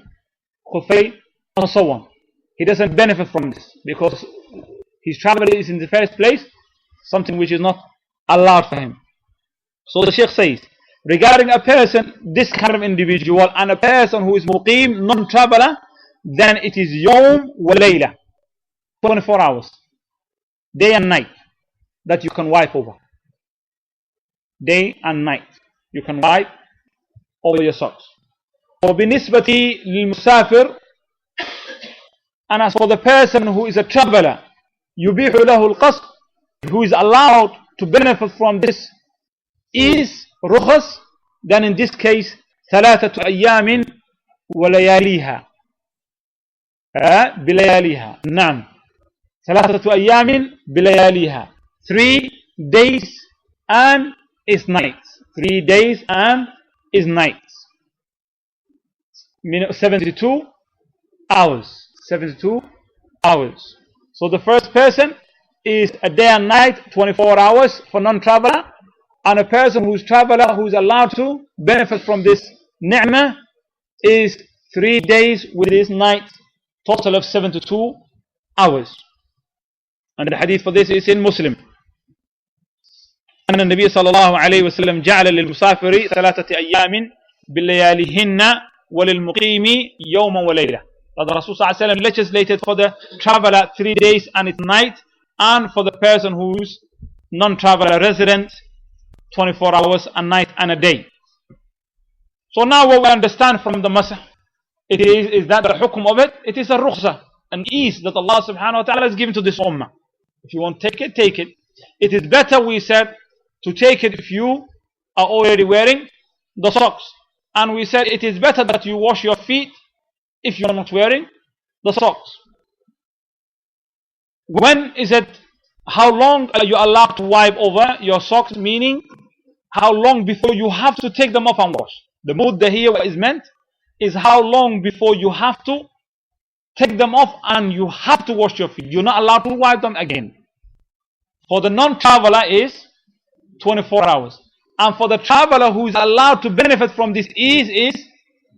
khufay and so on. He doesn't benefit from this because his travel is in the first place something which is not allowed for him. So the Shaykh says, regarding a person, this kind of individual, and a person who is muqim, non-traveler, then it is yawm wa layla, 24 hours, day and night, that you can wipe over. Day and night, you can wipe over your socks. وَبِنِسْبَةِ لِلْمُسَافِرِ. And as for the person who is a traveler, يُبِيحُ لَهُ الْقَصْرِ, who is allowed to benefit from this is rukhas, then in this case ثلاثة أيام ولياليها بلياليها. نعم, ثلاثة أيام بلياليها, 3 days and its nights. 3 days and its nights, 72 hours. 72 hours. So the first person is a day and night, 24 hours for non-traveler, and a person who's traveler who's allowed to benefit from this ni'mah is 3 days with his night, total of 72 hours. And the hadith for this is in Muslim. أن النبي صلى الله عليه وسلم جعل للمسافر 3 أيام بلياليهن وللمقيم يوما وليلة. That the Rasul sallallahu alayhi wa sallam legislated for the traveler 3 days and its night, and for the person who's non-traveler resident, 24 hours a night and a day. So now what we understand from the masah, it is that the hukum of it, it is a rukhsah, an ease that Allah subhanahu wa ta'ala has given to this ummah. If you want to take it, take it. It is better, we said, to take it if you are already wearing the socks. And we said it is better that you wash your feet if you are not wearing the socks. When is it, how long are you allowed to wipe over your socks? Meaning, how long before you have to take them off and wash? The muddah here is meant is how long before you have to take them off and you have to wash your feet. You're not allowed to wipe them again. For the non-traveler is 24 hours. And for the traveler who is allowed to benefit from this ease is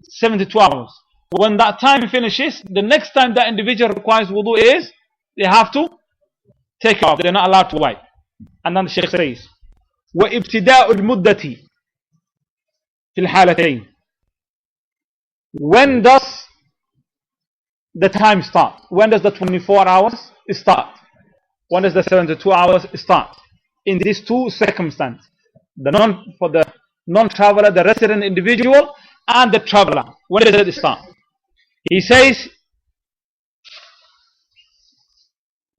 72 hours. When that time finishes, the next time that individual requires wudu is, they have to take it off. They're not allowed to wipe. And then the Shaykh says, وَإِبْتِدَاءُ الْمُدَّةِ فِي الْحَالَتَيْنِ. When does the time start? When does the 24 hours start? When does the 72 hours start? In these two circumstances, for the non-traveler, the resident individual, and the traveler. When does it start? He says,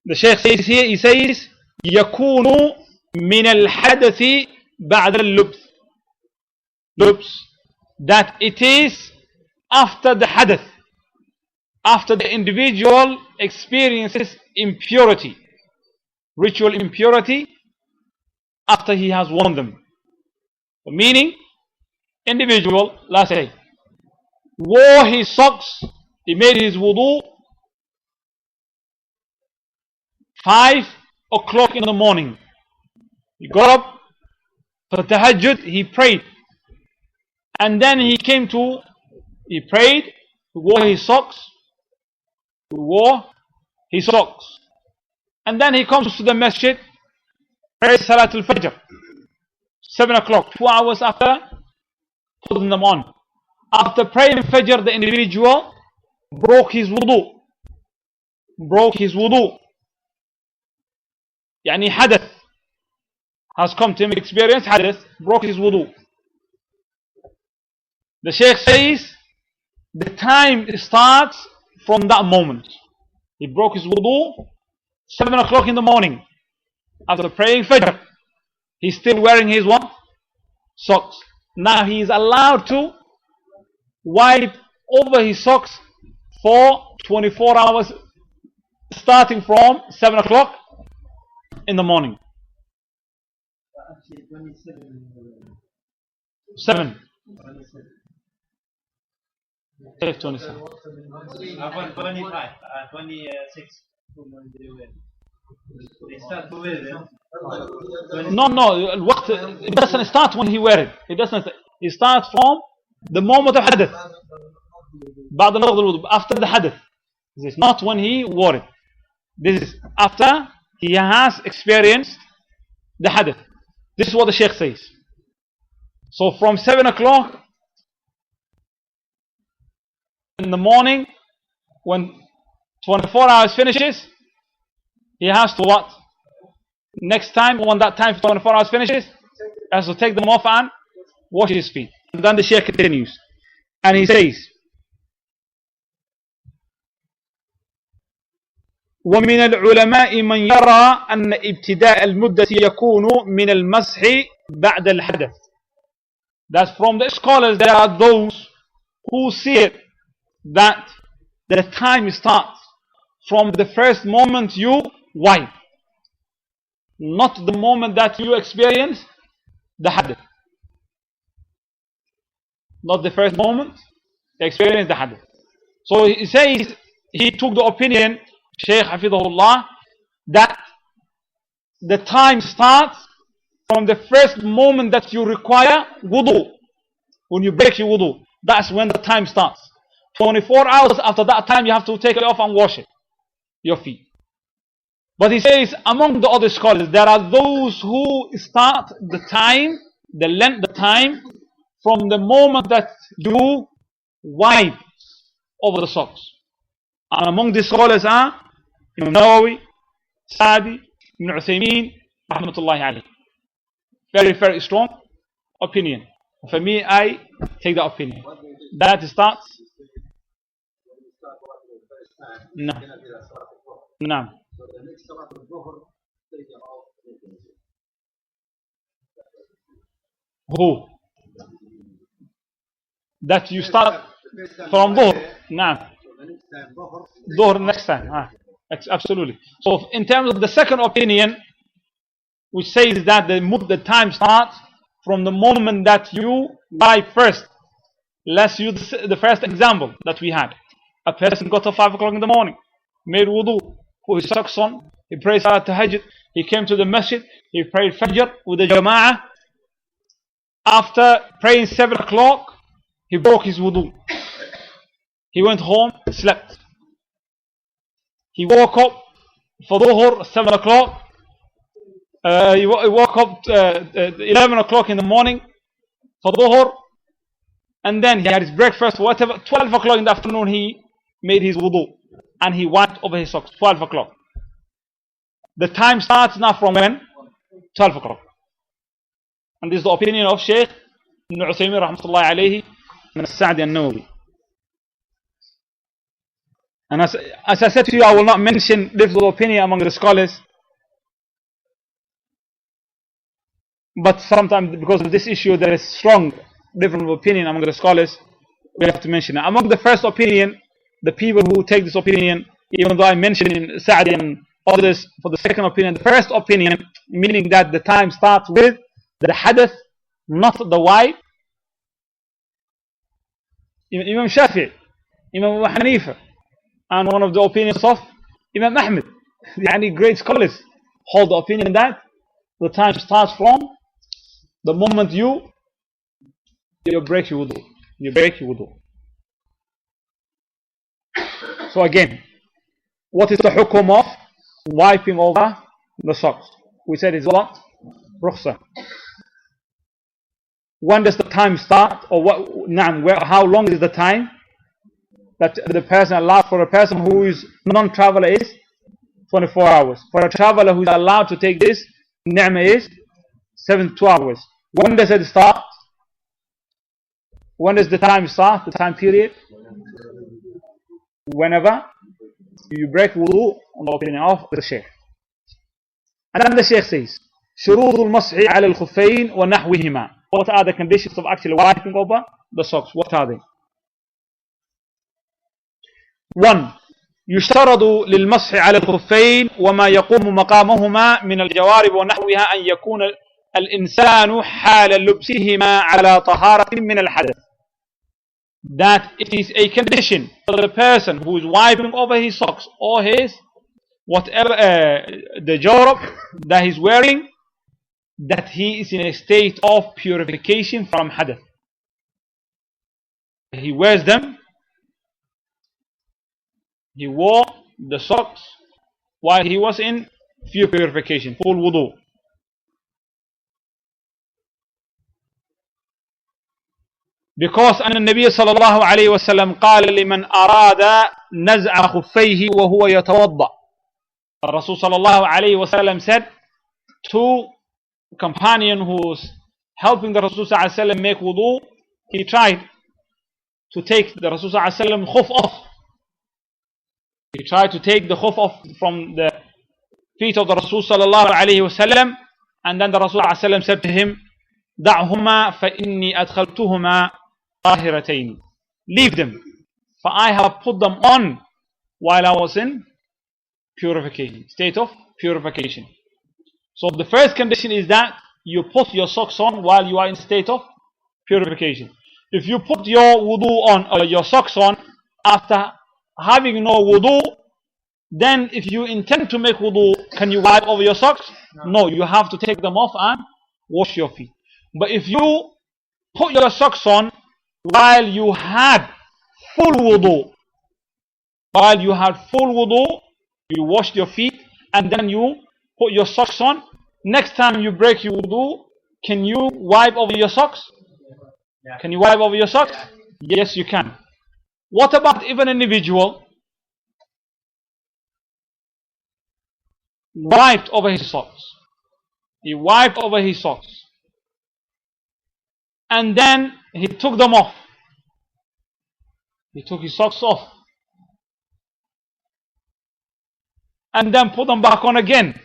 the Shaykh says here, he says, يَكُونُ مِنَ الْحَدَثِ بَعْدَ اللُّبْثِ. That it is after the hadath, after the individual experiences impurity, ritual impurity, after he has worn them. Meaning, individual, let's say, wore his socks, he made his wudu 5 o'clock in the morning. He got up for tahajjud, he prayed. And then he prayed, he wore his socks, And then he comes to the masjid, prays Salatul Fajr, 7 o'clock, 2 hours after, 4 in the morning. After praying Fajr, the individual broke his wudu. Yani hadath has come to him, experienced hadath, broke his wudu. The Shaykh says, the time starts from that moment. He broke his wudu, 7 o'clock in the morning. After praying Fajr, he's still wearing his what? Socks. Now he is allowed to wipe over his socks for 24 hours, starting from 7 o'clock in the morning. 7. 27.
25, 26. They start to wear them.
No, it doesn't start when he wear it. It starts from the moment of hadath. After the hadath. This is not when he wore it. This is after he has experienced the hadath. This is what the Shaykh says. So from 7 o'clock in the morning, when 24 hours finishes, he has to what? Next time, when that time 24 hours finishes, he has to take them off and wash his feet. And then the Shaykh continues. And he says, ومن العلماء من يرى أن ابتداء المدة يكون من المسح بعد الحدث. That's from the scholars. There are those who see it that the time starts from the first moment you wipe, not the moment that you experience the hadith. Not the first moment you experience the hadith. So he says, he took the opinion, Shaykh Hafidhullah, that the time starts from the first moment that you require wudu. When you break your wudu, that's when the time starts. 24 hours after that time, you have to take it off and wash it, your feet. But he says, among the other scholars, there are those who start the time, the time, from the moment that you wipe over the socks. And among the scholars are Imam Nawawi, Sa'di, Ibn Uthaymeen rahmatullahi alayhi. Very, very strong opinion. For me, I take the opinion. That starts. No. No. Who? That you start from Dhuhr. No. Dhuhr next time. Absolutely. So in terms of the second opinion, which says that the time starts from the moment that you wipe first. Let's use the first example that we had. A person got up 5 o'clock in the morning, made wudu, put his socks on, he prayed Salat Tahajjud, he came to the masjid, he prayed Fajr with the Jama'ah. After praying 7 o'clock, he broke his wudu. He went home, slept. He woke up for Dhuhr, 7 o'clock. He woke up 11 o'clock in the morning for Dhuhr. And then he had his breakfast, whatever. 12 o'clock in the afternoon, he made his wudu. And he wiped over his socks, 12 o'clock. The time starts now from when? 12 o'clock. And this is the opinion of Shaykh Ibn Uthaymeen rahmatullahi alayhi and Sa'di al-Nawawi. And as I said to you, I will not mention different opinion among the scholars. But sometimes because of this issue there is strong different opinion among the scholars. We have to mention it. Among the first opinion, the people who take this opinion, even though I mentioned in Sa'di and others for the second opinion, the first opinion, meaning that the time starts with the hadath, not the wipe. Imam Shafi'i, Imam Abu Hanifa, and one of the opinions of Imam Ahmed, yani great scholars, hold the opinion that the time starts from the moment you break your wudu. You break your wudu. So again, what is the hukum of wiping over the socks? We said it's what? Rukhsah. When does the time start? Or what? How long is the time that the person allowed for a person who is non-traveler is 24 hours. For a traveler who is allowed to take this ni'mah is 72 hours. When does it start? When does the time start? The time period? Whenever you break wudu, on the opinion of the Shaykh. And then the Shaykh says, شروط المسح على الخفين ونحوهما. What are the conditions of actually wiping over the socks? What are they? 1. يشترط للمسح على الخفين وما يقوم مقامهما من الجوارب ونحوها أن يكون الإنسان حال لبسهما على طهارة من الحدث. That it is a condition for the person who is wiping over his socks or his whatever the jorab that he's wearing, that he is in a state of purification from hadath. He wears them. He wore the socks while he was in full purification, full wudu. Because أن النبي صلى الله عليه وسلم قال لمن أراد نزع خفيه وهو يتوضأ. Rasul صلى الله عليه وسلم said to a companion who was helping the Rasul صلى الله عليه وسلم make wudu, he tried to take the Rasul صلى الله عليه وسلم khuf off. He tried to take the khuf off from the feet of the Rasul صلى الله عليه وسلم, and then the Rasul صلى الله عليه وسلم said to him, دعهما فإني أدخلتهما طاهرتين. Leave them, for I have put them on while I was in purification, state of purification. So the first condition is that you put your socks on while you are in state of purification. If you put your wudu on or your socks on after having no wudu, then if you intend to make wudu, can you wipe over your socks? No, you have to take them off and wash your feet. But if you put your socks on while you had full wudu, you washed your feet and then you put your socks on, next time you break your wudu, can you wipe over your socks?
Yeah.
Can you wipe over your socks?
Yeah.
Yes, you can. What about if an individual wiped over his socks. He wiped over his socks. And then he took them off. He took his socks off. And then put them back on again.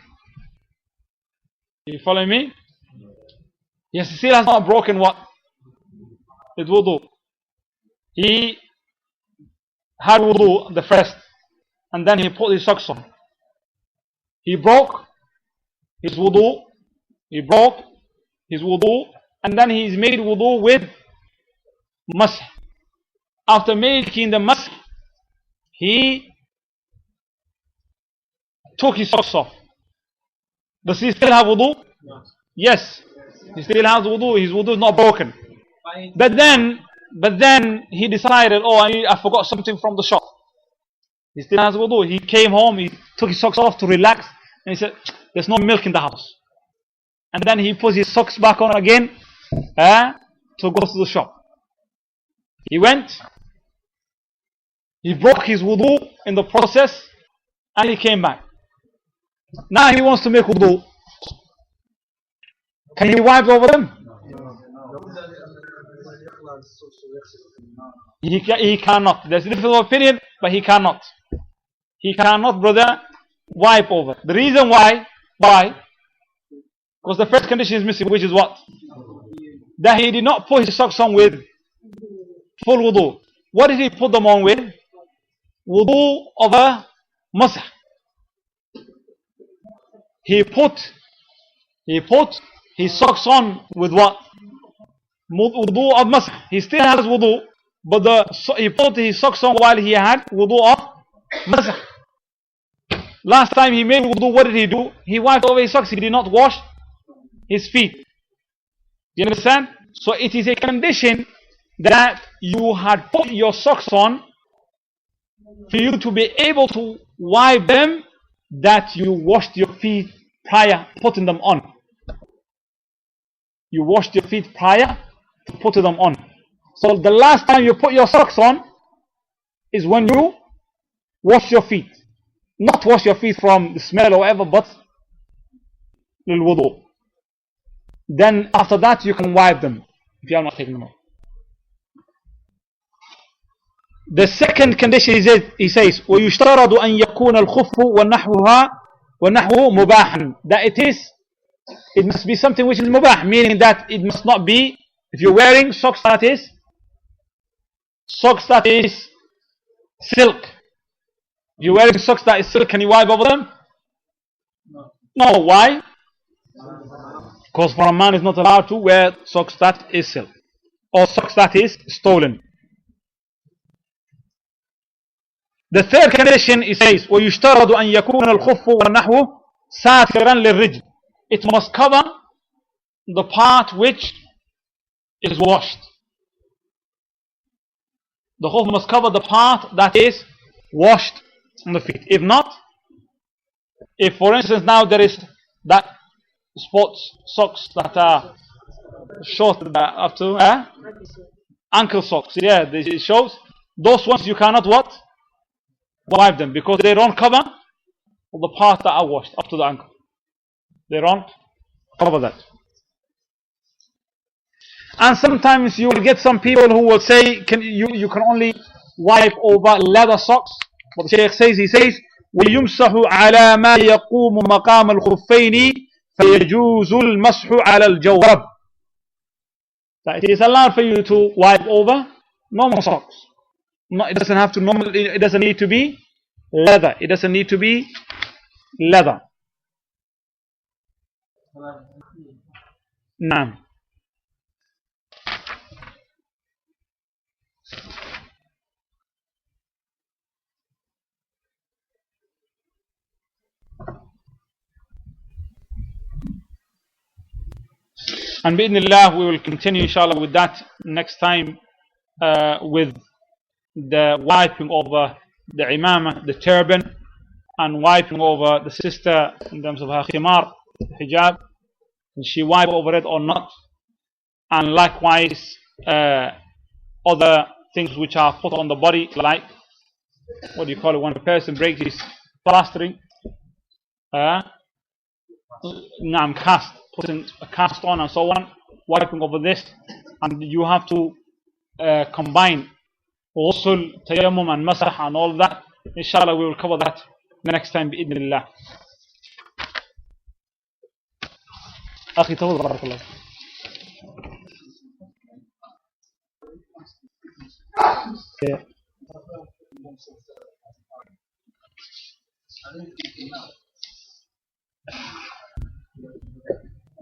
You follow me? Yes, he still has not broken what? His wudu. He had wudu the first. And then he put his socks on. He broke his wudu. He broke his wudu. And then he's made wudu with masah. After making the masah, he took his socks off. Does he still have wudu?
No.
Yes. He still has wudu. His wudu is not broken. But then he decided, oh, I forgot something from the shop. He still has wudu. He came home, he took his socks off to relax, and he said, there's no milk in the house. And then he put his socks back on again to go to the shop. He went, he broke his wudu in the process, and he came back. Now he wants to make wudu. Can he wipe over them? He cannot. There's a different opinion, but he cannot. He cannot, brother, wipe over. The reason why? Because the first condition is missing, which is what? That he did not put his socks on with full wudu. What did he put them on with? Wudu of a masah. He put his socks on with what? Wudu of masah. He still has wudu, but he put his socks on while he had wudu of masah. Last time he made wudu, what did he do? He wiped over his socks. He did not wash his feet. Do you understand? So it is a condition that you had put your socks on for you to be able to wipe them, that you washed your feet prior putting them on. You washed your feet prior to putting them on. So the last time you put your socks on is when you wash your feet. Not wash your feet from the smell or whatever, but lil wudu. Then after that you can wipe them if you are not taking them off. The second condition he says وَيُشْتَرَضُ أَنْ يَكُونَ الْخُفُّ وَنَحْوُهُ مُبَاحًا. That it must be something which is mubah, meaning that it must not be, if you're wearing socks that is silk. If you're wearing socks that is silk, can you wipe over them? No. Why? Because for a man is not allowed to wear socks that is silk or socks that is stolen. The third condition, he says وَيُشْتَرَضُ أَنْ يَكُونَ الْخُفُّ وَنَحْوُهُ سَاتِرًا لِلرِّجْلِ. It must cover the part which is washed. The khuf must cover the part that is washed on the feet. If not, if for instance now there is that sports socks that are short up to ankle socks, it shows, those ones you cannot what? Wipe them, because they don't cover the parts that are washed up to the ankle. They don't cover that. And sometimes you will get some people who will say you can only wipe over leather socks. What the Shaykh says, he says وَيُمْسَحُ عَلَى مَا يَقُومُ مَقَامَ الْخُفَّيْنِ فَيَجُوزُ الْمَسْحُ عَلَى الْجَوْرَبِ. That it is allowed for you to wipe over normal socks. No, it doesn't need to be leather. It doesn't need to be leather. Naam. And bi'idhnillah, we will continue inshallah with that next time, with the wiping over the imamah, the turban, and wiping over the sister in terms of her khimar, hijab, and she wipe over it or not, and likewise other things which are put on the body, like what do you call it when a person breaks his plastering, cast, putting a cast on and so on, wiping over this, and you have to combine ghusl, tayammum and masah and all that. Inshallah we will cover that next time bi'idhnillah. أخي تفضل بارك الله.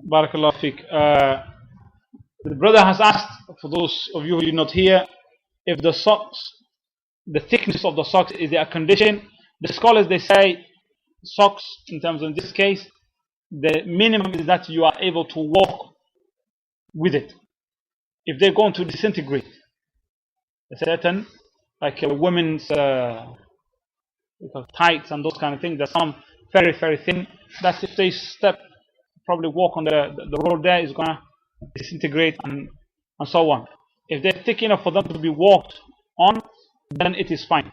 Barakallah fiqh. The brother has asked, for those of you who did not hear, if the socks, the thickness of the socks is a condition. The scholars, they say socks, in terms of this case, the minimum is that you are able to walk with it. If they're going to disintegrate, a certain, like a women's tights and those kind of things, there's some very, very thin, that if they probably walk on the road there, is going to disintegrate and so on. If they're thick enough for them to be walked on, then it is fine.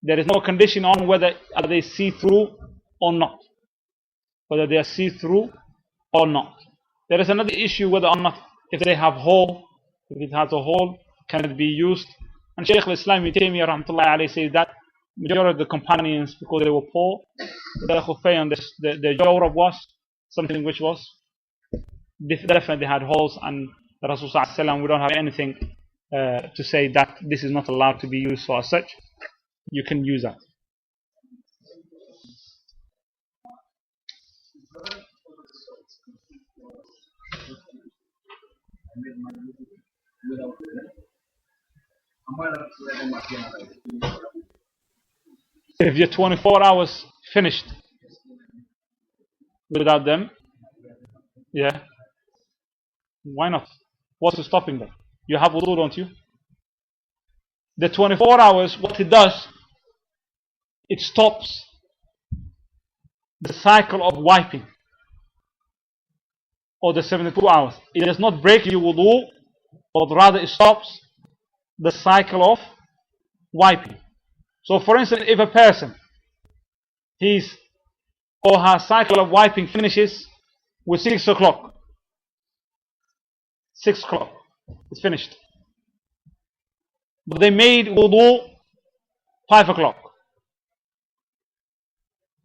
There is no condition on whether are they see-through or not. Whether they are see-through or not. There is another issue whether or not, if they have hole, if it has a hole, can it be used? And Shaykh al-Islam Ibn Taymiyyah rahmatullahi alayhi says that majority of the companions, because they were poor, the khufay and the jawrab was something which was definitely had holes, and the Rasul sallallahu alayhi wa sallam, we don't have anything to say that this is not allowed to be used, so as such you can use that. If you're 24 hours finished without them, yeah, why not? What's stopping them? You have wudu, don't you? The 24 hours, what it does, it stops the cycle of wiping, or the 72 hours. It does not break your wudu, but rather it stops the cycle of wiping. So for instance, if a person, his or her cycle of wiping finishes with 6 o'clock, 6 o'clock, it's finished. But they made wudu 5 o'clock.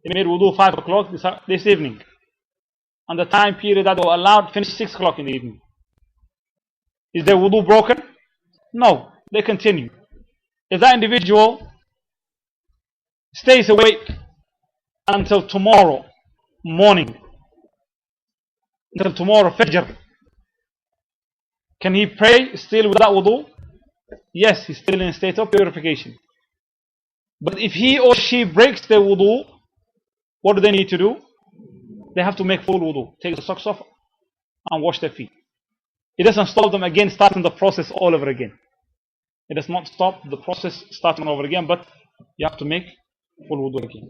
They made wudu 5 o'clock this evening. And the time period that they were allowed finished 6 o'clock in the evening. Is their wudu broken? No, they continue. If that individual stays awake until tomorrow morning, until tomorrow Fajr, can he pray still without wudu? Yes, he's still in a state of purification. But if he or she breaks their wudu, what do they need to do? They have to make full wudu, take the socks off and wash their feet. It doesn't stop them again starting the process all over again. It does not stop the process starting over again, but you have to make full wudu again.